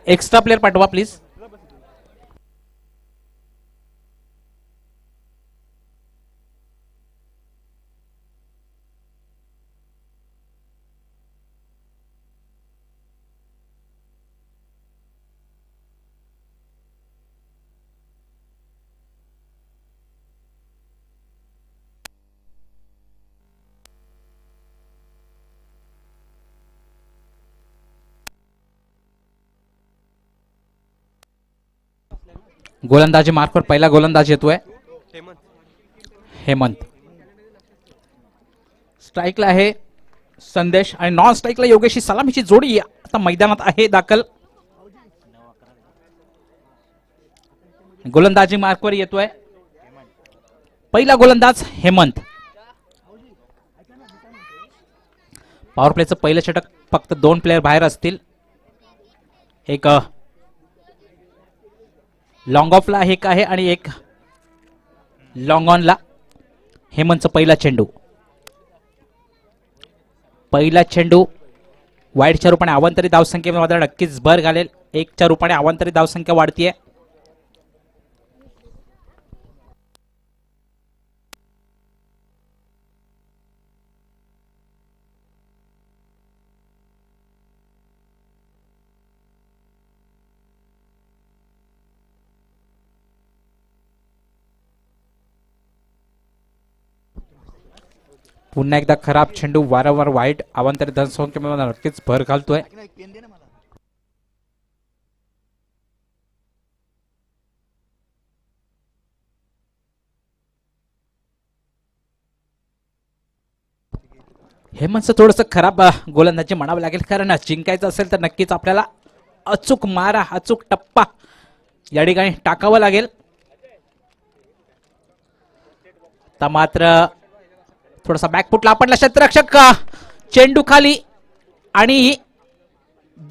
Extra player पाठवा please. गोलंदाजी मार्कवर पहिला गोलंदाज येतोय हेमंत. स्ट्राईकला आहे संदेश आणि नॉन स्ट्राईकला योगेशी सलामीची जोडी आता मैदानात आहे दाखल. गोलंदाजी मार्कवर येतोय पहिला गोलंदाज हेमंत. पॉवर प्लेचं पहिलं षटक फक्त 2 प्लेयर बाहेर असतील. एक लॉंग ऑफला एक आहे आणि एक लॉंग ऑनला. हेमंतचा पहिला चेंडू वाईडच्या रूपाने अवांतरी धावसंख्येमध्ये मात्र नक्कीच भर घालेल. 1च्या रूपाने अवांतरी धावसंख्या वाढतीये. पुन्हा एकदा खराब चेंडू वारंवार वाईट अवांतरी धावसंख्येमध्ये नक्कीच भर घालतोय. हेमंतचं थोडंसं खराब गोलंदाजी म्हणावं लागेल, कारण जिंकायचं असेल तर नक्कीच आपल्याला अचूक मारा अचूक टप्पा या ठिकाणी टाकावं लागेल. तर मात्र थोडासा बॅकफुटला आपणला क्षेत्ररक्षक चेंडू खाली आणि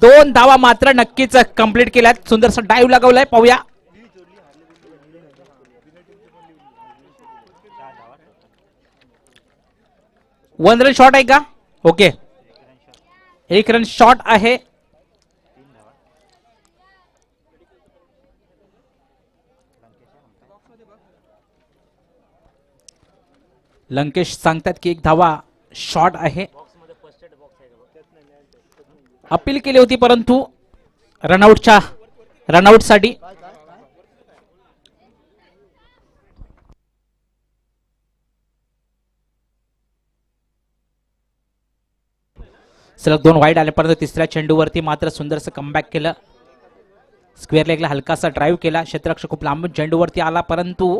2 धावा मात्र नक्कीच कंप्लीट केल्यात. सुंदरसा डाईव्ह लागवलाय. पाहूया वन रन शॉट आहे का? ओके 1 रन शॉट आहे. लंकेश सांगतात की 1 धावा शॉट आहे. अपील केली होती परंतु रनआउट साठी सलग 2 वाईड आले, परंतु तिसऱ्या चेंडूवरती मात्र सुंदरसं कमबॅक केलं. स्क्वेअर लेगला हलकासा ड्राईव्ह केला. क्षेत्ररक्षक खूप लांबून चेंडूवरती आला, परंतु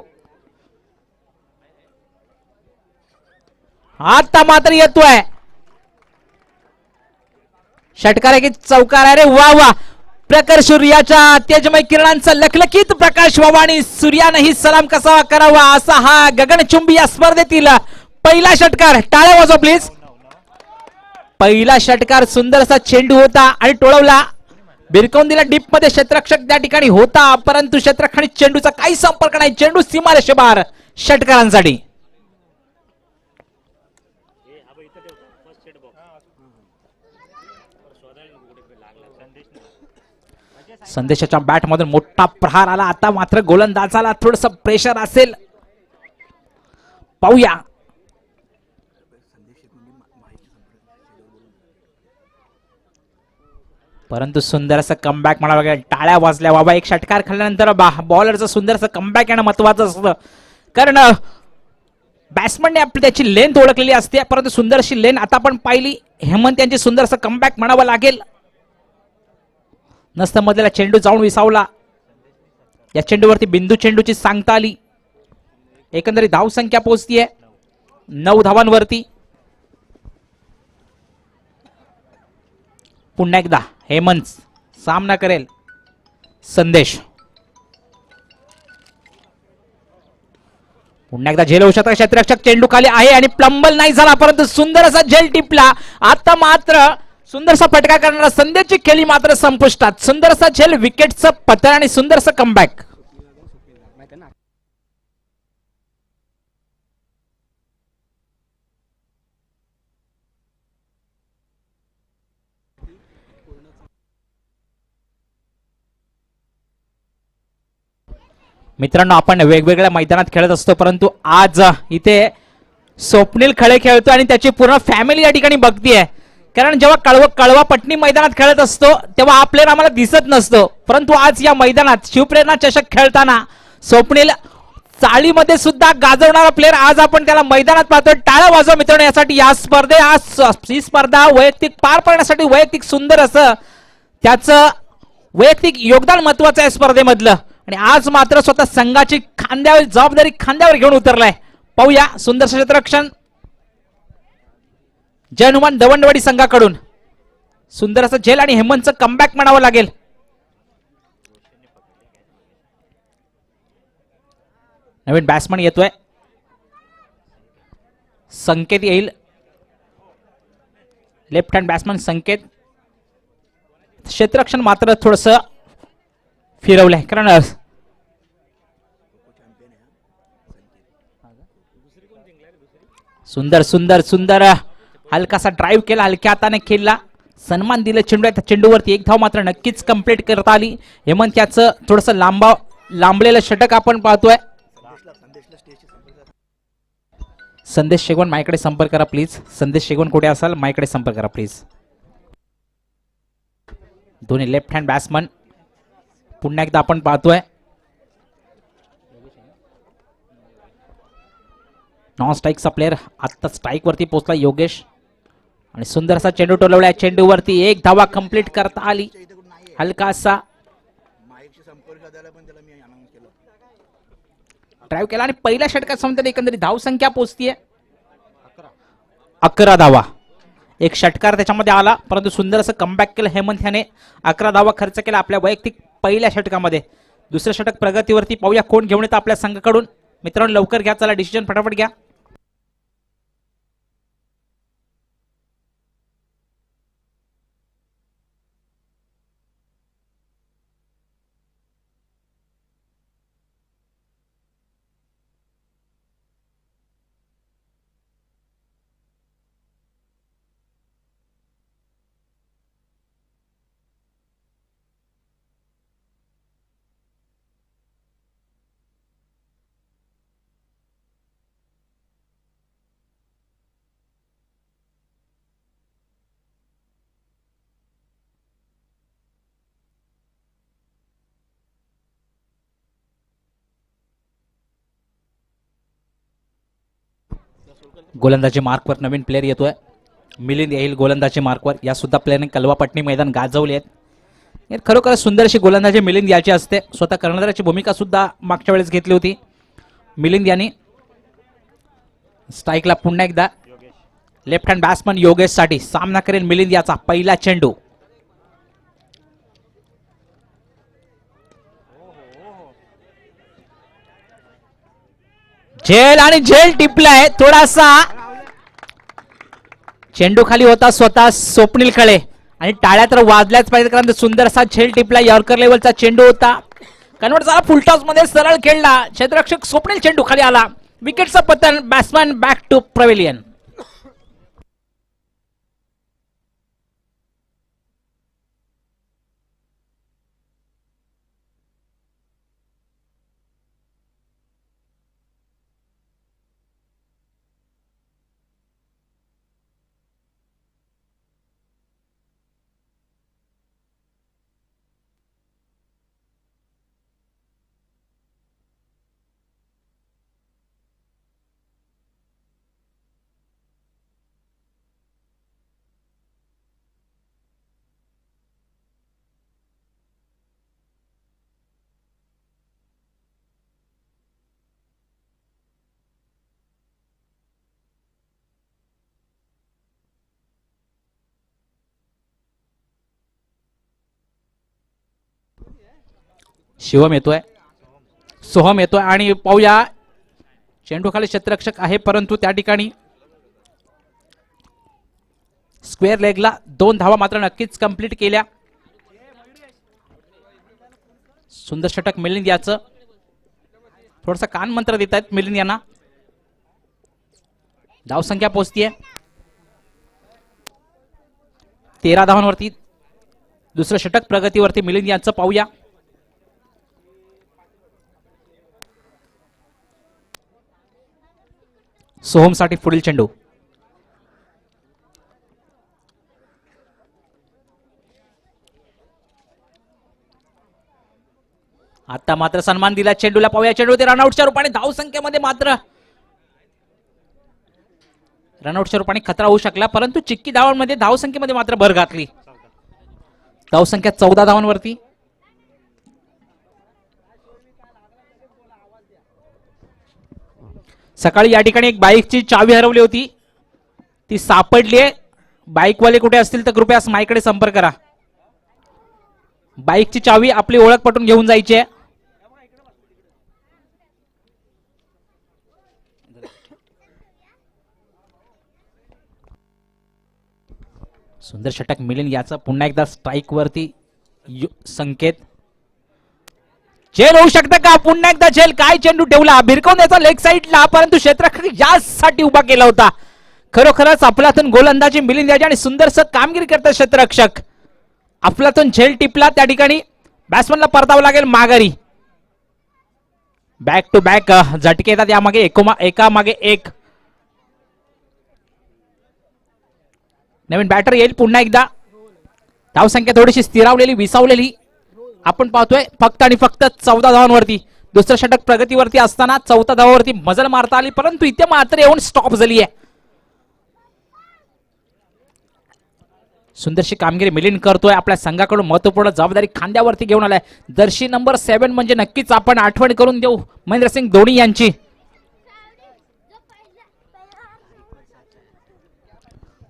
आता मात्र येतोय षटकार की चौकार आहे रे. वा वा प्रखर सूर्याच्या तेजमय किरणांचा लखलखीत प्रकाश व्हावा आणि सूर्यानेही सलाम कसा करावा असा हा गगनचुंबी या स्पर्धेतील पहिला षटकार. टाळ्या वाजवा प्लीज. पहिला षटकार सुंदरसा चेंडू होता आणि टोळवला, बिरकवून दिला डीप मध्ये. क्षेत्ररक्षक त्या ठिकाणी होता, परंतु क्षेत्ररक्षक आणि चेंडूचा काही संपर्क नाही. चेंडू सीमारेषेबाहेर षटकारांसाठी. संदेशाच्या बॅट मधून मोठा प्रहार आला. आता मात्र गोलंदाजाला थोडस प्रेशर असेल. पाहूया परंतु सुंदर असं कमबॅक म्हणावं लागेल. टाळ्या वाजल्या बाबा. 1 षटकार खाल्ल्यानंतर बॉलरचं सुंदर असं कमबॅक येणं महत्वाचं असतं, कारण बॅट्समनने आपली त्याची लेंथ ओळखलेली असते, परंतु सुंदर अशी लेंथ आता आपण पाहिली. हेमंत यांची सुंदर असं कमबॅक म्हणावं लागेल. नसतं मधला चेंडू जाऊन विसावला. या चेंडूवरती बिंदू चेंडूची सांगता आली. एकंदरीत धावसंख्या पोहोचतीये 9 धावांवरती. पुन्हा एकदा हेमंत सामना करेल. संदेश पुन्हा एकदा झेल होऊ शकता. क्षेत्ररक्षक चेंडू खाली आहे आणि प्लंबल नाही झाला, परंतु सुंदर असा झेल टिपला. आता मात्र सुंदरसा फटका करणारा संदेशची खेळी मात्र संपुष्टात. सुंदरसा झेल, विकेटचं पतन आणि सुंदरसा कमबॅक. मित्रांनो, आपण वेगवेगळ्या मैदानात खेळत असतो, परंतु आज इथे स्वप्नील खळे खेळतो आणि त्याची पूर्ण फॅमिली या ठिकाणी बघतीये. कारण जेव्हा कळवा पटणी मैदानात खेळत असतो तेव्हा हा प्लेअर आम्हाला दिसत नसतो, परंतु आज या मैदानात शिवप्रेरणा चषक खेळताना स्वप्नील चाळीमध्ये सुद्धा गाजवणारा प्लेअर आज आपण त्याला मैदानात पाहतोय. टाळ्या वाजवा मित्रांनो यासाठी. या ही स्पर्धा वैयक्तिक पार पाडण्यासाठी वैयक्तिक सुंदर असं त्याचं वैयक्तिक योगदान महत्वाचं आहे स्पर्धेमधलं, आणि आज मात्र स्वतः संघाची जबाबदारी खांद्यावर घेऊन उतरलाय. पाहूया सुंदर क्षेत्ररक्षण जय हनुमान दवंडवाडी संघाकडून. सुंदर असं झेल आणि हेमंतचं कमबॅक म्हणावं लागेल. नवीन बॅट्समन येतोय, संकेत येईल. लेफ्ट हँड बॅट्समन संकेत. क्षेत्ररक्षण मात्र थोडस फिरवलंय, कारण सुंदर सुंदर सुंदर हलकासा ड्राईव्ह केला, हलक्या हाताने खेळला, सन्मान दिले चेंडू. चेंडूवरती एक धाव मात्र नक्कीच कंप्लीट करता आली. हेमंत याचं थोडस लांबलेलं षटक आपण पाहतोय. संदेश शेगवण माझ्याकडे संपर्क करा प्लीज. संदेश शेगवण कुठे असाल माझ्याकडे संपर्क करा प्लीज. दोन्ही लेफ्ट हँड बॅट्समन पुन्हा एकदा आपण पाहतोय. नॉन स्ट्राईकचा प्लेअर आता स्ट्राईक वरती पोहोचला योगेश, आणि सुंदर असा चेंडू टोलवलाय. चेंडूवरती एक धावा कंप्लीट करता आली. हलका असा ड्राईव्ह केला आणि पहिल्या षटकात समजा एकंदरीत धाव संख्या पोहोचतीये 11 धावा. एक षटकार त्याच्यामध्ये आला, परंतु सुंदर असं कमबॅक केलं हेमंत याने. 11 धावा खर्च केला आपल्या वैयक्तिक पहिल्या षटकामध्ये. दुसरं षटक प्रगतीवरती. पाहूया कोण घेऊन येतं आपल्या संघाकडून. मित्रांनो लवकर घ्या, चला डिसिजन फटाफट घ्या. गोलंदाजी मार्कवर नवीन प्लेअर येतोय. मिलिंद येईल गोलंदाजी मार्कवर. या सुद्धा प्लेअरने कलवा पटणी मैदान गाजवले आहेत. खरोखर सुंदर अशी गोलंदाजी मिलिंद याची असते. स्वतः कर्णधाराची भूमिका सुद्धा मागच्या वेळेस घेतली होती मिलिंद यांनी. स्ट्राईकला पुन्हा एकदा लेफ्ट हँड बॅट्समन योगेश साठी सामना करेल मिलिंद याचा. पहिला चेंडू झेल आणि झेल टिपलाय. थोडासा चेंडू खाली होता स्वतः स्वप्नील खळे, आणि टाळ्या तर वाजल्याच पाहिजे कारण सुंदर असा झेल टिपला. यॉर्कर लेवलचा चेंडू होता, कन्वर्ट झाला फुलटॉस मध्ये, सरळ खेळला. क्षेत्ररक्षक स्वप्नील चेंडू खाली आला. विकेटचं पतन. Batsman back to pavilion. Shivam येतोय, सोहम येतोय, आणि पाहूया चेंडू खाली क्षेत्ररक्षक आहे, परंतु त्या ठिकाणी स्क्वेअर लेगला 2 धावा मात्र नक्कीच कंप्लीट केल्या. सुंदर षटक मिलिंद याचं. थोडासा कान मंत्र देत आहेत मिलिंद यांना. धाव संख्या पोहोचतीये 13 धावांवरती. दुसरं षटक प्रगतीवरती मिलिंद यांचं. पाहूया सोहमसाठी पुढील चेंडू. आता मात्र सन्मान दिला चेंडूला. पाहूया चेंडू ते रनआउटच्या रूपाने धावसंख्येमध्ये मात्र रनआउटच्या रूपाने खतरा होऊ शकला, परंतु चिक्की धावांमध्ये धावसंख्येमध्ये मात्र भर घातली. धावसंख्या 14 धावांवरती. सकाळी या ठिकाणी एक बाईकची चावी हरवली होती, ती सापडली आहे. बाईकवाले कुठे असतील तर कृपया माईकडे संपर्क करा. बाईकची चावी आपली ओळख पटून घेऊन जायची आहे. सुंदर षटक मिलिंद याचा पुन्हा एकदा स्ट्राइक वरती संकेत. झेल होऊ शकतं का? पुन्हा एकदा झेल. काय चेंडू ठेवला भिरकवून द्यायचा लेग साईडला, परंतु क्षेत्ररक्षक यासाठी उभा केला होता. खरोखरच अफलातून गोलंदाजी मिलिंद याची आणि सुंदरस कामगिरी करतात क्षेत्ररक्षक. अफलातून झेल टिपला त्या ठिकाणी बॅट्समनला परतावं लागेल माघारी. बॅक टू बॅक झटके येतात यामागे एका मागे एक. नवीन बॅटर येईल पुन्हा एकदा. धावसंख्या थोडीशी स्थिरावलेली विसावलेली आपण पाहतोय. फक्त आणि फक्त 14 धावांवरती. दुसरं षटक प्रगतीवरती असताना 14 धावांवरती मजल मारता आली, परंतु इथे मात्र येऊन स्टॉप झाली आहे. सुंदरशी कामगिरी मिलिंद करतोय. आपल्या संघाकडून महत्वपूर्ण जबाबदारी खांद्यावरती घेऊन आलाय. जर्सी नंबर 7 म्हणजे नक्कीच आपण आठवण करून देऊ महेंद्रसिंग धोनी यांची.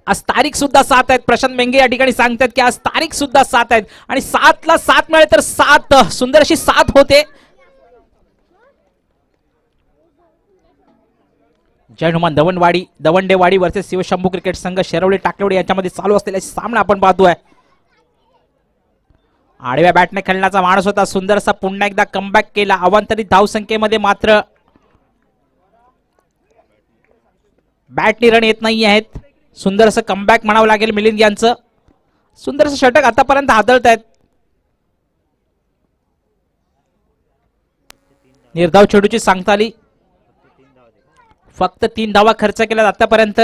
आज तारीख सुद्धा 7 आहेत. प्रशांत मेंगे या ठिकाणी सांगतात की आज तारीख सुद्धा 7 आहेत आणि 7 ला 7 मिळाले तर 7 सुंदर अशी 7 होते. जय हनुमान दवंडेवाडी वर्सेस शिवशंभू क्रिकेट संघ शेरवली टाकलेवाडी यांच्यामध्ये चालू असलेला सामना आपण पाहतोय. आडव्या बॅटने खेळण्याचा माणूस होता. सुंदरसा पुन्हा एकदा कमबॅक केला. अवांतरित धावसंख्येमध्ये मात्र बॅटनी रन येत नाही आहेत. सुंदर असं कमबॅक म्हणावं लागेल मिलिंद यांचं. सुंदर असं षटक आतापर्यंत हाताळत आहेत. निर्धाव चेंडूची सांगता आली. फक्त 3 धावा खर्च केल्या आतापर्यंत.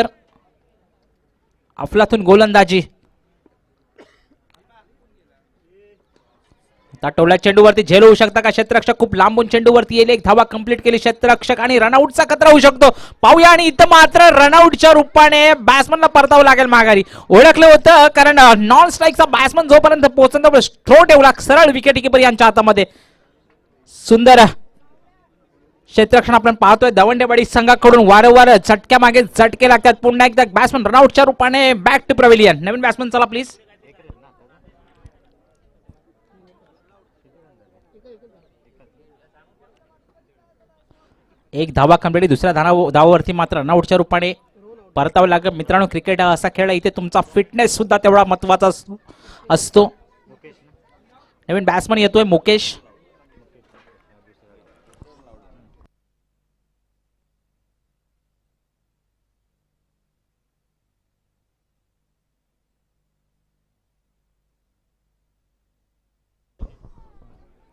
अफलातून गोलंदाजी. टोला चेंडूवरती झेल होऊ शकता का? क्षेत्ररक्षक खूप लांबून चेंडूवरती येईल. 1 धावा कंप्लीट केली क्षेत्ररक्षक आणि रनआउटचा खतरा होऊ शकतो. पाहूया आणि इथं मात्र रनआउटच्या रूपाने बॅट्समनला परतावं लागेल माघारी. ओळखलं होतं कारण नॉन स्ट्राईकचा बॅट्समन जोपर्यंत पोहोचतो थ्रो ठेवला सरळ विकेट कीपर यांच्या हातामध्ये. सुंदर क्षेत्ररक्षण आपण पाहतोय. दवंडेवाडी संघाकडून वारंवार झटक्या मागे झटके लागतात. पुन्हा एकदा बॅट्समन रनआउटच्या रूपाने बॅक टू पॅव्हिलियन. नवीन बॅट्समन चला प्लीज. एक धावा कंप्लीट. दुसऱ्या धावावरती मात्र रनआउटच्या रूपाने परतावं लागेल. मित्रांनो, क्रिकेट हा असा खेळ आहे इथे तुमचा फिटनेस सुद्धा तेवढा महत्वाचा असतो. नवीन बॅट्समन येतोय मुकेश.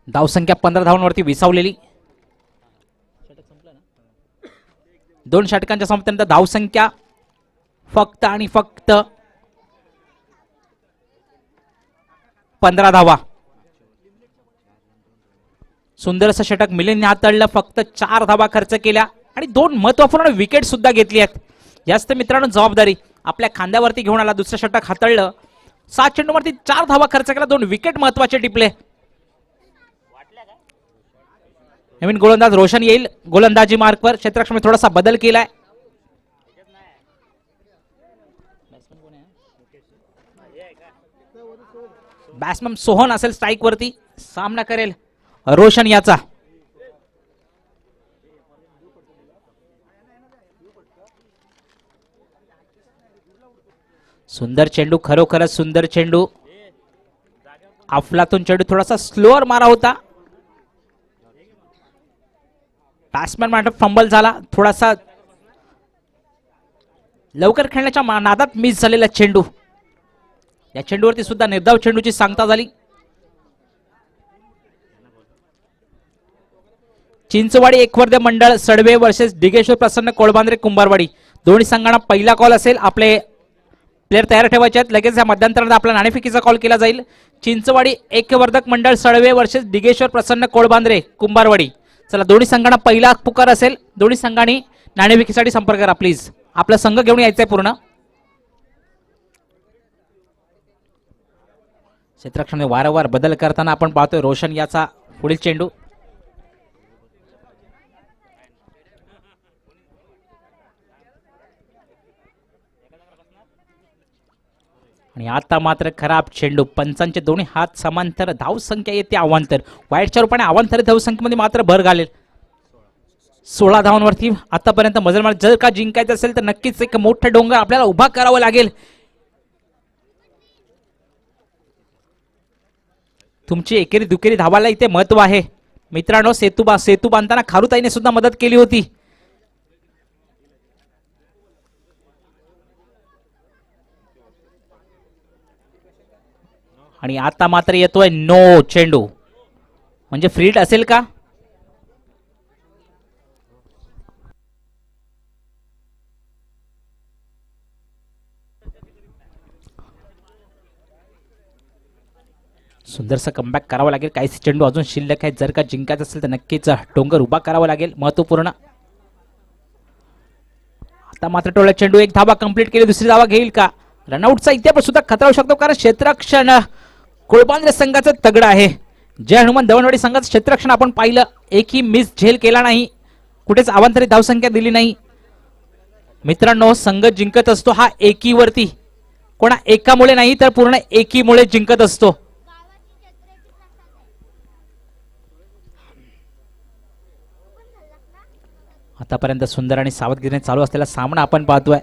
धावसंख्या 15 धावांवरती विसावलेली. 2 षटकांच्या समाप्तीनंतर धावसंख्या फक्त आणि फक्त 15 धावा. सुंदर असं षटक मिलिंदने हाताळलं. फक्त 4 धावा खर्च केल्या आणि 2 महत्वपूर्ण विकेट सुद्धा घेतली आहेत. जास्त मित्रांनो जबाबदारी आपल्या खांद्यावरती घेऊन आला. दुसरं षटक हाताळलं. 7 चेंडूवरती 4 धावा खर्च केला. 2 विकेट महत्वाचे टिपले. नवीन गोलंदाज रोशन येईल गोलंदाजी मार्कवर. क्षेत्ररक्षण थोडासा बदल केलाय. बॅट्समन सोहन असेल स्ट्राइक वरती. सामना करेल रोशन याचा. सुंदर चेंडू, खरोखरच सुंदर चेंडू. अफलातून चेंडू थोडासा स्लोअर मारा होता. बॅट्समॅन मात्र फंबल झाला. थोडासा लवकर खेळण्याच्या नादात मिस झालेला चेंडू. या चेंडूवरती सुद्धा निर्धाव चेंडूची सांगता झाली. चिंचवाडी एकवर्ध मंडळ सडवे वर्सेस डिगेश्वर प्रसन्न कोळबांद्रे कुंभारवाडी. दोन्ही संघांना पहिला कॉल असेल. आपले प्लेयर तयार ठेवायचे आहेत. लगेच या मध्यांतरात आपला नाणेफेकीचा कॉल केला जाईल. चिंचवाडी एकवर्धक मंडळ सडवे वर्सेस डिगेश्वर प्रसन्न कोळबांद्रे कुंभारवाडी. चला दोन्ही संघांना पहिला पुकार असेल. दोन्ही संघांनी नाणेफेकीसाठी संपर्क करा प्लीज. आपला संघ घेऊन यायचा आहे पूर्ण. क्षेत्ररक्षणामध्ये वारंवार बदल करताना आपण पाहतोय रोशन याचा पुढील चेंडू. आणि आता मात्र खराब चेंडू. पंचांचे दोन्ही हात समांतर. धाव संख्या येते अवांतर. वाईटच्या रूपाने अवांतर धाव संख्येमध्ये मात्र भर घालेल. 16 धावांवरती आतापर्यंत मजल मार. जर का जिंकायचं असेल तर नक्कीच एक मोठा डोंगर आपल्याला उभा करावा लागेल. तुमची एकेरी दुकेरी धावाला इथे महत्व आहे मित्रांनो. सेतू बांधताना खारुताईने सुद्धा मदत केली होती. आणि आता मात्र येतोय नो चेंडू. म्हणजे फ्रीड असेल का? सुंदरसा कमबॅक करावा लागेल. काही चेंडू अजून शिल्लक आहेत. जर का जिंकायचं असेल तर नक्कीच डोंगर उभा करावा लागेल. महत्वपूर्ण. आता मात्र टोळा चेंडू. एक धावा कंप्लीट केली. दुसरी धावा घेईल का? रनआउटचा इतिहास सुद्धा खतरा होऊ शकतो कारण क्षेत्ररक्षण कोळबांद्रे संघाचं तगड आहे. जय हनुमान दवणवाडी संघाचं क्षेत्ररक्षण आपण पाहिलं. एकही मिस झेल केला नाही. कुठेच अवांतरित धावसंख्या दिली नाही. मित्रांनो संघ जिंकत असतो हा एकीवरती. कोणा एकामुळे नाही तर पूर्ण एकीमुळे जिंकत असतो. आतापर्यंत सुंदर आणि सावधगिरीने चालू असलेला सामना आपण पाहतोय.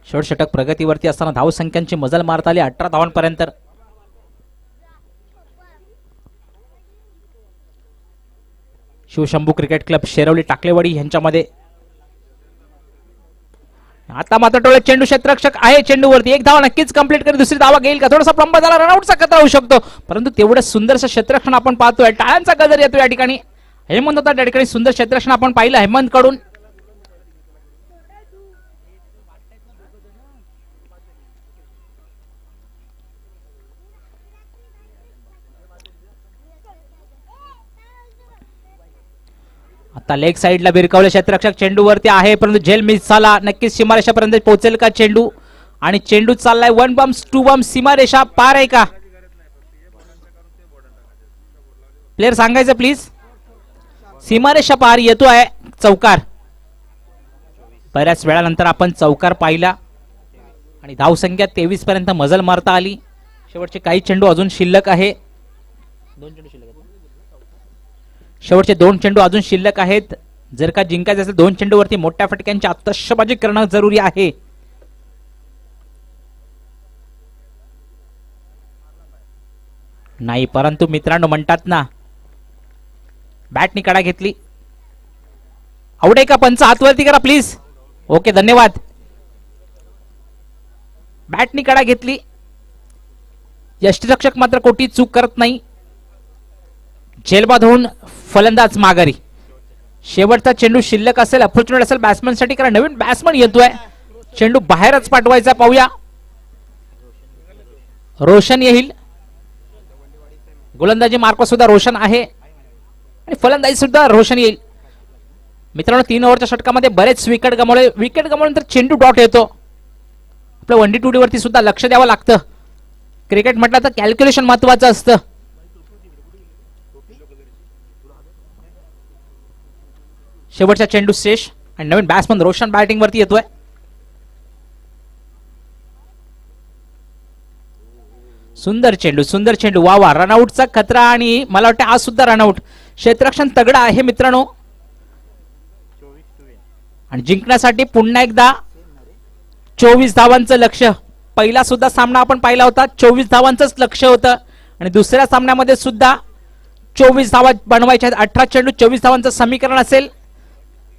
षटक प्रगतीवरती असताना धावसंख्यांची मजल मारता आली 18 धावांपर्यंत. शिवशंभू क्रिकेट क्लब शेरवली टाकलेवाडी यांच्यामध्ये. आता मात्र टोळे चेंडू. क्षेत्ररक्षक आहे चेंडूवरती. एक धावा नक्कीच कंप्लीट करेल. दुसरी धावा घेईल का? थोडासा प्रंभ झाला. रनआउटचा खतरा होऊ शकतो परंतु तेवढं सुंदरसं क्षेत्ररक्षण आपण पाहतोय. टाळ्यांचा गजर येतो या ठिकाणी. हेमंत होता त्या ठिकाणी. सुंदर क्षेत्ररक्षण आपण पाहिलं हेमंत कडून. आता लेग साइडला बिरकावले क्षेत्ररक्षक चेंडूवरती आहे परंतु झेल मिस झाला. नक्कीच सीमारेषापर्यंत पोहोचेल का चेंडू? आणि चेंडू चाललाय 1 बम्स 2 बम्स. सीमारेषा पार आहे का? प्लेयर सांगायचं प्लीज. सीमारेषा पार येतो आहे. चौकार. बऱ्याच वेळानंतर आपण चौकार पाहिला आणि धावसंख्या 23 पर्यंत मजल मारता आली. शेवटचे काही चेंडू अजून शिल्लक आहे. शेवटचे 2 चेंडू अजून शिल्लक आहेत. जर का जिंकायचं असेल 2 चेंडूवरती मोठ्या फटक्यांची आतषबाजी करणं जरुरी आहे. नाही परंतु मित्रांनो म्हणतात ना बॅटनी कडा घेतली. आवडे का? पंच हातवरती करा प्लीज. ओके धन्यवाद. बॅटनी कडा घेतली. यष्टीरक्षक मात्र कोटी चूक करत नाही. झेलबाद होऊन फलंदाज माघारी. शेवटचा चेंडू शिल्लक असेल. अपॉर्च्युनिटी असेल बॅट्समन साठी कारण नवीन बॅट्समन येतोय. चेंडू बाहेरच पाठवायचा. पाहूया. रोशन येईल. गोलंदाजी मार्क सुद्धा रोशन आहे आणि फलंदाजी सुद्धा रोशन येईल. मित्रांनो 3 ओव्हरच्या षटकामध्ये बरेच विकेट गमावले. विकेट गमावल्यानंतर चेंडू डॉट येतो. आपलं 1D 2D वरती सुद्धा लक्ष द्यावं लागतं. क्रिकेट म्हटलं तर कॅल्क्युलेशन महत्वाचं असतं. शेवटचा चेंडू शेष आणि नवीन बॅट्समन रोशन बॅटिंग वरती येतोय. सुंदर चेंडू. सुंदर चेंडू. वा वा. रनआउटचा खतरा आणि मला वाटतं आज सुद्धा रनआउट. क्षेत्ररक्षण तगडा आहे मित्रांनो आणि जिंकण्यासाठी पुन्हा एकदा 24 धावांचं लक्ष्य. पहिला सुद्धा सामना आपण पाहिला होता 24 धावांचंच लक्ष्य होतं आणि दुसऱ्या सामन्यामध्ये सुद्धा 24 धावा बनवायच्या आहेत. 18 चेंडू 24 धावांचं समीकरण असेल.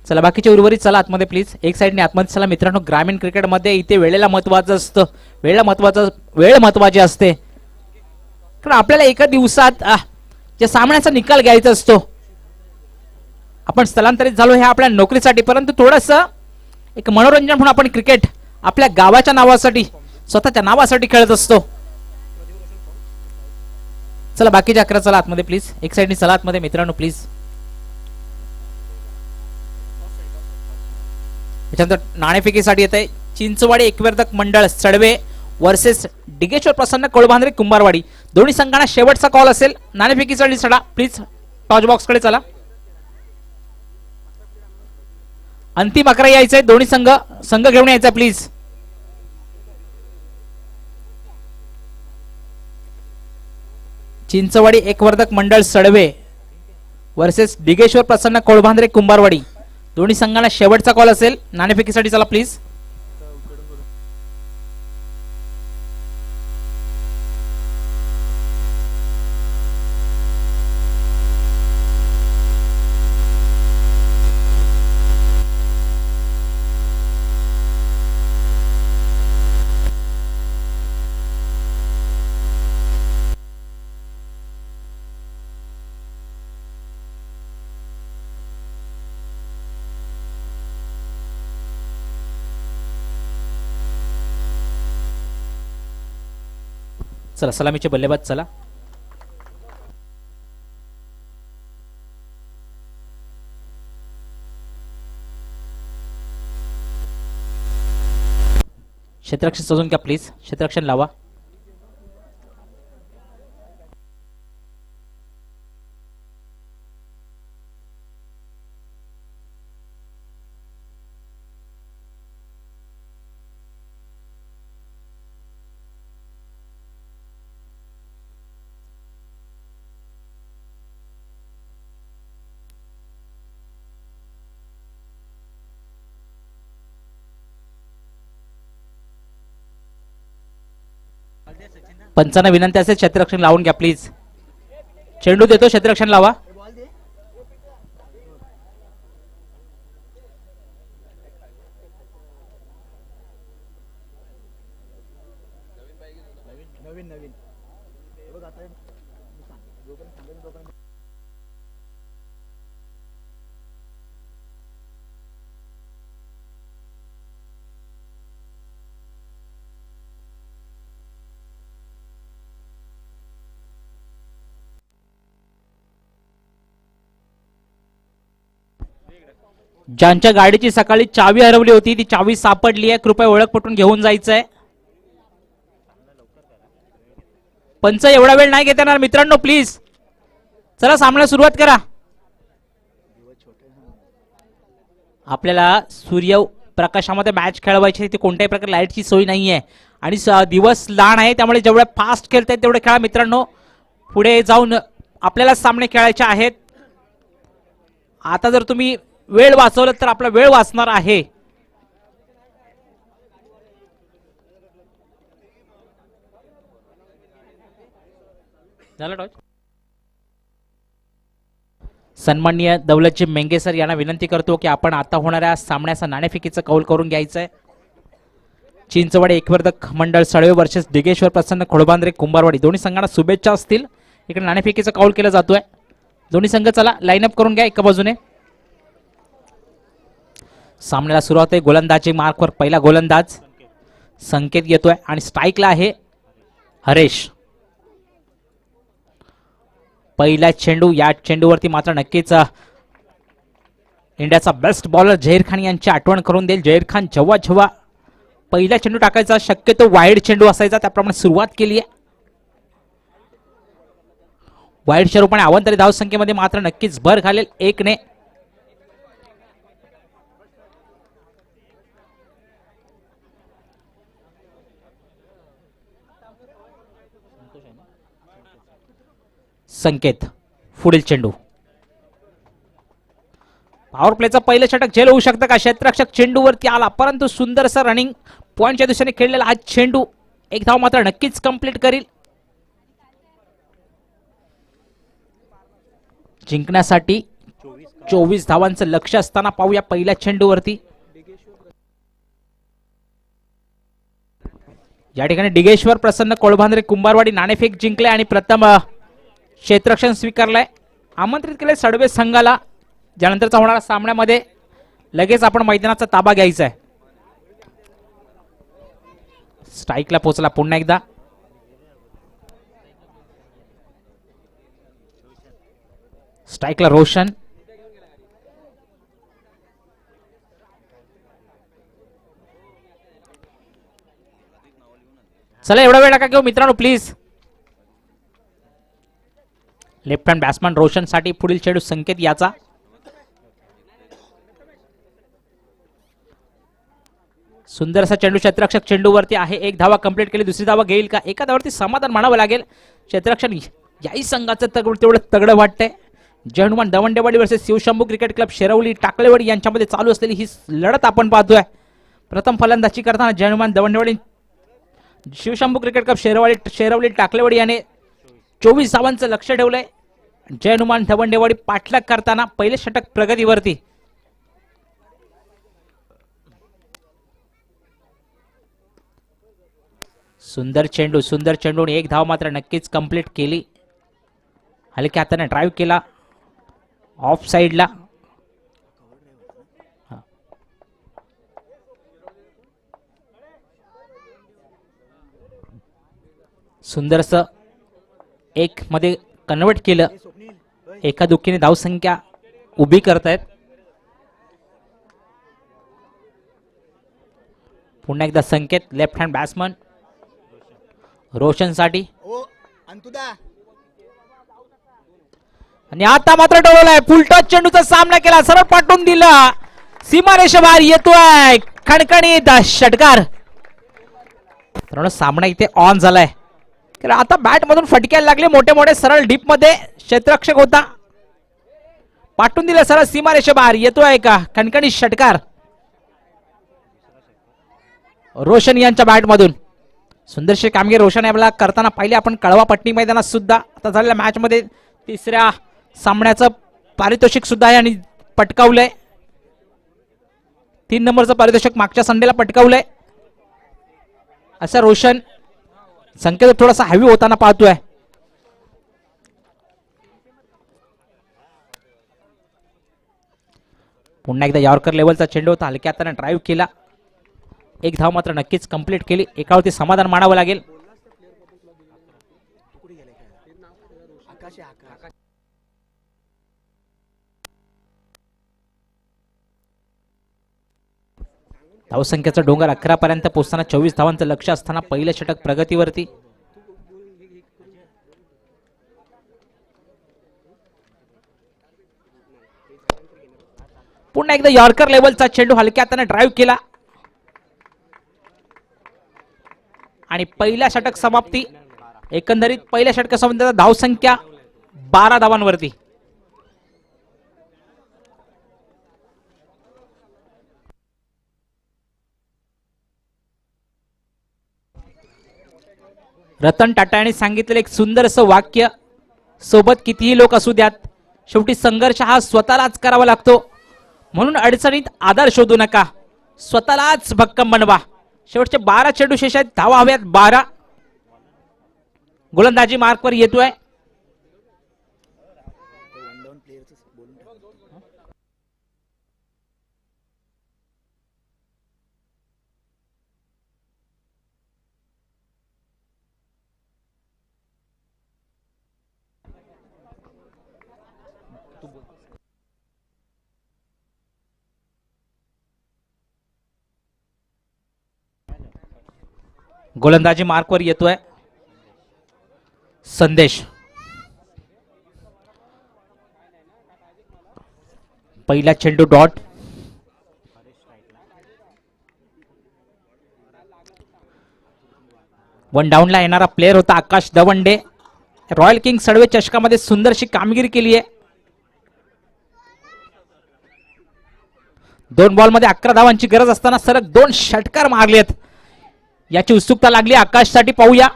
चला बाकीचे उर्वरित चला आतमध्ये प्लीज. एक साइडने आतमध्ये चला. मित्रांनो ग्रामीण क्रिकेटमध्ये इथे वेळेला महत्वाचं असतं. वेळ महत्वाची असते कारण आपल्याला एका दिवसात त्या सामन्याचा निकाल घ्यायचा असतो. आपण स्थलांतरित झालो हे आपल्या नोकरीसाठी, परंतु थोडंसं एक मनोरंजन म्हणून आपण क्रिकेट आपल्या गावाच्या नावासाठी स्वतःच्या नावासाठी खेळत असतो. चला बाकीच्या 11 चला आतमध्ये प्लीज, एक साइडनी चला आतमध्ये मित्रांनो प्लीज. त्याच्यानंतर नाणेफेकीसाठी येत आहे चिंचवाडी एकवर्धक मंडळ सडवे वर्सेस डिगेश्वर प्रसन्न कोळबांद्रे कुंभारवाडी. दोन्ही संघांना शेवटचा कॉल असेल. नाणेफेकीसाठी चढा प्लीज, टॉच बॉक्स कडे चला. अंतिम 11 यायचंय. दोन्ही संघ घेऊन यायचा प्लीज. चिंचवाडी एकवर्धक मंडळ सडवे वर्सेस डिगेश्वर प्रसन्न कोळबांद्रे कुंभारवाडी. दोन्ही संघांना शेवटचा कॉल असेल. नाणेफेकीसाठी चला प्लीज. चला सलामीचे बल्लेबाज चला. क्षेत्ररक्षण सजून घ्या प्लीज. क्षेत्ररक्षण लावा. पंचांना विनंती असेल क्षेत्ररक्षण लावून घ्या प्लीज. चेंडू देतो, क्षेत्ररक्षण लावा. ज्यांच्या गाडीची सकाळी चावी हरवली होती ती चावी सापडली आहे. कृपया ओळख पटवून घेऊन जायचंय. पंच एवढा वेळ नाही घेता येणार मित्रांनो प्लीज. चला सामन्याला सुरुवात करा. आपल्याला सूर्य प्रकाशामध्ये मॅच खेळवायची, ती कोणत्याही प्रकारे लाईटची सोय नाहीये आणि दिवस लहान आहे, त्यामुळे जेवढे फास्ट खेळतायत तेवढे खेळा मित्रांनो. पुढे जाऊन आपल्याला सामने खेळायचे आहेत. आता जर तुम्ही वेळ वाचवलं तर आपला वेळ वाचणार आहे. सन्माननीय दौलतजी मेंगे सर यांना विनंती करतो की आपण आता होणाऱ्या सामन्याचा नाणेफेकीचं कौल करून घ्यायचंय. चिंचवाडी एकवर्धक मंडळ सडवे वर्सेस डिगेश्वर प्रसन्न खोडबांद्रे कुंभारवाडी. दोन्ही संघांना शुभेच्छा असतील. इकडे नाणेफेकीचं कौल केलं जातोय. दोन्ही संघ चला लाईनअप करून घ्या एका बाजूने. सामन्याला सुरुवात आहे. गोलंदाजी मार्कवर पहिला गोलंदाज संकेत येतोय आणि स्ट्राईकला आहे हरेश. पहिला चेंडू, या चेंडूवरती मात्र नक्कीच इंडियाचा बेस्ट बॉलर झहीर खान यांची आठवण करून देईल. झहीर खान जेव्हा जेव्हा पहिला चेंडू टाकायचा शक्यतो वाईड चेंडू असायचा, त्याप्रमाणे सुरुवात केली आहे. वाईडच्या रूपाने अवंतरी धावसंख्येमध्ये मात्र नक्कीच भर घालेल 1 ने. संकेत पुढील चेंडू. पॉवर प्लेचं पहिलं षटक झेल होऊ शकतं का? क्षेत्ररक्षक चेंडूवरती आला, परंतु सुंदरसं रनिंग पॉइंटच्या दिशेने खेळलेला हा चेंडू एक धाव मात्र नक्कीच कंप्लीट करील. जिंकण्यासाठी 24 धावांचं लक्ष असताना पाहूया पहिल्या चेंडूवरती. या ठिकाणी डिगेश्वर प्रसन्न कोळबांद्रे कुंभारवाडी नाणेफेक जिंकले आणि प्रथम क्षेत्ररक्षण स्वीकारलंय. आमंत्रित केले सडवे संघाला. ज्यानंतरचा होणाऱ्या सामन्यामध्ये लगेच आपण मैदानाचा ताबा घ्यायचा आहे. स्ट्राईकला पोहोचला पुन्हा एकदा. स्ट्राईकला रोशन. चला एवढा वेळ नका घेऊ मित्रांनो please. Left hand batsman Roshan साठी पुढील चेंडू संकेत याचा. सुंदर असा चेंडू क्षेत्ररक्षक चेंडूवरती आहे. एक धावा कंप्लीट केली. दुसरी धावा घेईल का? एका धावावरती समाधान मानावं लागेल. क्षेत्ररक्षक याही संघाचं तेवढं तगडं वाटतंय. Jai Hanuman Davandewadi versus Shivshambhu cricket club Sherwali Takalewadi यांच्यामध्ये चालू असलेली ही लढत आपण पाहतोय. प्रथम फलंदाजी करताना जय हनुमान दवंडेवाडी शिवशंभू क्रिकेट क्लब शेरवली टाकलेवाडी याने 24 धावांचं लक्ष ठेवलंय. जय हनुमान दवंडेवाडी पाठलाग करताना पहिले षटक प्रगतीवरती. सुंदर चेंडू एक धाव मात्र नक्कीच कंप्लीट केली. हलक्या हाताने ड्राईव्ह केला ऑफ साइडला. सुंदरस एक मध्ये कन्वर्ट केलं. एका दुःखीने धावसंख्या उभी करतायत. पुन्हा एकदा संकेत लेफ्ट हँड बॅट्समन रोशन साठी. आणि आता मात्र डोळलाय. फुल टच चेंडूचा सामना केला. सरळ पाठवून दिला. सीमारेषा बाहेर येतोय खणखणीत षटकार. सामना इथे ऑन झालाय. आता बॅट मधून फटक्याला लागले मोठे मोठे. सरळ डीप मध्ये क्षेत्ररक्षक होता. पाठवून दिला सरळ सीमारेषा बाहेर येतोय का खणखणीत षटकार रोशन यांच्या बॅट मधून. सुंदरशी कामगिरी रोशन याला करताना पाहिले आपण कळवा पट्टी मैदानात सुद्धा. आता झालेल्या मॅच मध्ये तिसऱ्या सामन्याचं पारितोषिक सुद्धा आहे आणि पटकावलंय. 3 नंबरचं पारितोषिक मागच्या संडेला पटकावलंय. असं रोशन संकेत थोडासा हॅवी होताना पाहतोय. पुन्हा एकदा यॉर्कर लेवलचा चेंडू होता. हलक्या हाताने ड्राईव्ह केला. एक धाव मात्र नक्कीच कंप्लीट केली. एकावरती समाधान मानावं लागेल. धावसंख्येचा डोंगर 11 पर्यंत पोहोचताना 24 धावांचं लक्ष असताना पहिलं षटक प्रगतीवरती. पुन्हा एकदा यॉर्कर लेवलचा चेंडू हलक्या हाताने ड्राईव्ह केला आणि पहिल्या षटक समाप्ती. एकंदरीत पहिल्या षटकासंबंधी धावसंख्या 12 धावांवरती. रतन टाटा यांनी सांगितलेलं एक सुंदर असं वाक्य, सोबत कितीही लोक असू द्यात शेवटी संघर्ष हा स्वतःलाच करावा लागतो. म्हणून अडचणीत आधार शोधू नका, स्वतःलाच भक्कम बनवा. शेवटचे 12 चेंडू शेष आहेत. धावा हव्यात 12. गोलंदाजी मार्कवर येतोय. गोलंदाजी मार्कवर येतोय संदेश. पहिला चेंडू डॉट. वन डाऊनला येणारा प्लेयर होता आकाश दवंडे. रॉयल किंग सडवे चषकामध्ये सुंदरशी कामगिरी केली आहे. 2 बॉलमध्ये 11 धावांची गरज असताना सलग 2 षटकार मारलेत. याची उत्सुकता लागली आकाशसाठी. पाहूया.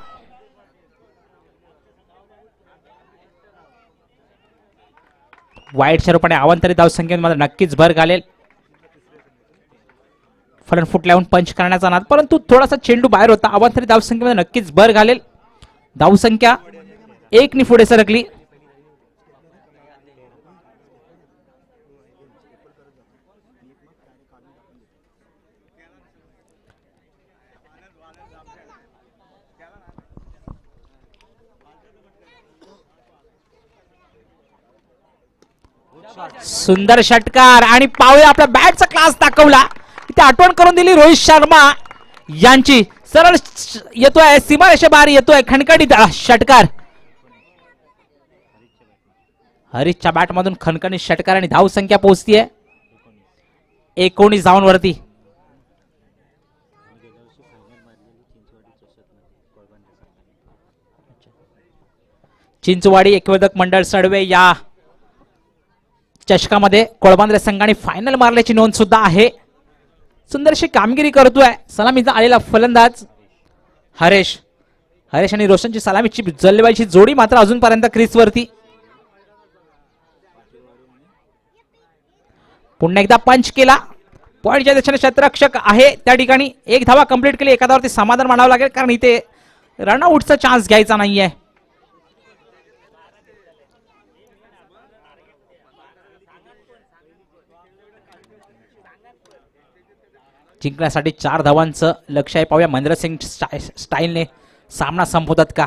वाईट स्वरूपाने अवांतरित धावसंख्येमध्ये नक्कीच भर घालेल. फ्रंट फुट लावून पंच करण्याचा नाद, परंतु थोडासा चेंडू बाहेर होता. अवांतरित धावसंख्येमध्ये नक्कीच भर घालेल. धावसंख्या 1 ने पुढे सरकली. सुंदर षटकार आणि पावळे आपल्या बॅटचा क्लास दाखवला. इथे आठवण करून दिली रोहित शर्मा यांची. सरळ येतोय सीमारेषेबाहेर येतोय खणखणीत षटकार. हरीशच्या बॅट मधून खणखणीत षटकार आणि धाव संख्या पोहोचतीये 19 धावांवरती. चिंचवाडी एकवेदक मंडळ सडवे या चषकामध्ये कोळबांद्रे संघाने फायनल मारल्याची नोंद सुद्धा आहे. सुंदरशी कामगिरी करतोय सलामीचा आलेला फलंदाज हरेश. हरेश आणि रोशनची सलामीची जल्लेबाईची जोडी मात्र अजूनपर्यंत क्रीजवरती. पुन्हा एकदा पंच केला. पॉईंटच्या दिशेने क्षेत्ररक्षक आहे त्या ठिकाणी. एक धावा कंप्लीट केली. एका धावावरती समाधान मानावं लागेल कारण इथे रनआउटचा चान्स घ्यायचा नाहीये. जिंकण्यासाठी 4 धावांचं लक्ष आहे. पाहूया महेंद्र सिंग स्टाईलने सामना संपवतात का.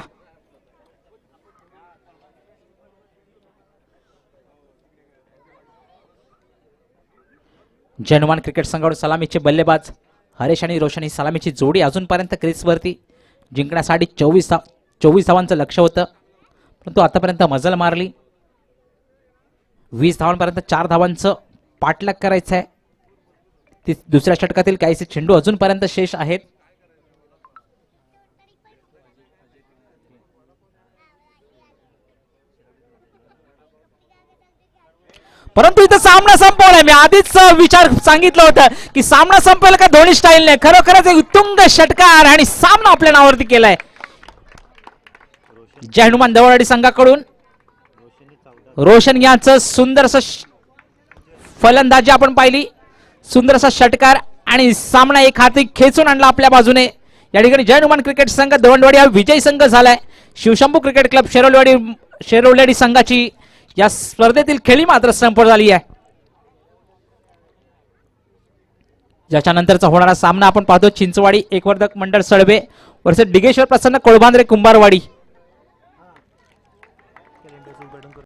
जय हनुमान क्रिकेट संघाकडून सलामीचे बल्लेबाज हरेश आणि रोशन ही सलामीची जोडी अजूनपर्यंत क्रीजवरती. जिंकण्यासाठी 24 धावांचं लक्ष होतं परंतु आतापर्यंत मजल मारली. 20 धावांपर्यंत 4 धावांचं पाठलाग करायचं आहे. दुसऱ्या षटकातील काहीसे चेंडू अजूनपर्यंत शेष आहेत. परंतु इथं सामना संपवलाय. मी आधीच विचार सांगितलं होतं की सामना संपवला का धोनी स्टाईलने. खरोखरच एक उत्तुंग षटकार आणि सामना आपल्या नावावरती केलाय. जय हनुमान दवळवाडी संघाकडून रोशन यांचं सुंदरसं फलंदाजी आपण पाहिली. सुंदरसा षटकार आणि सामना एक हाती खेचून आणला आपल्या बाजूने. या ठिकाणी जय हनुमान क्रिकेट संघ दवंडवाडी हा विजयी संघ झालाय. शिवशंभू क्रिकेट क्लब शेरवलेवाडी संघाची या स्पर्धेतील खेळी मात्र संपन्न झाली आहे. ज्याच्यानंतरचा होणारा सामना आपण पाहतो चिंचवाडी एकवर्धक मंडळ सडवे वर्सेस डिगेश्वर प्रसन्न कोळबांद्रे कुंभारवाडी.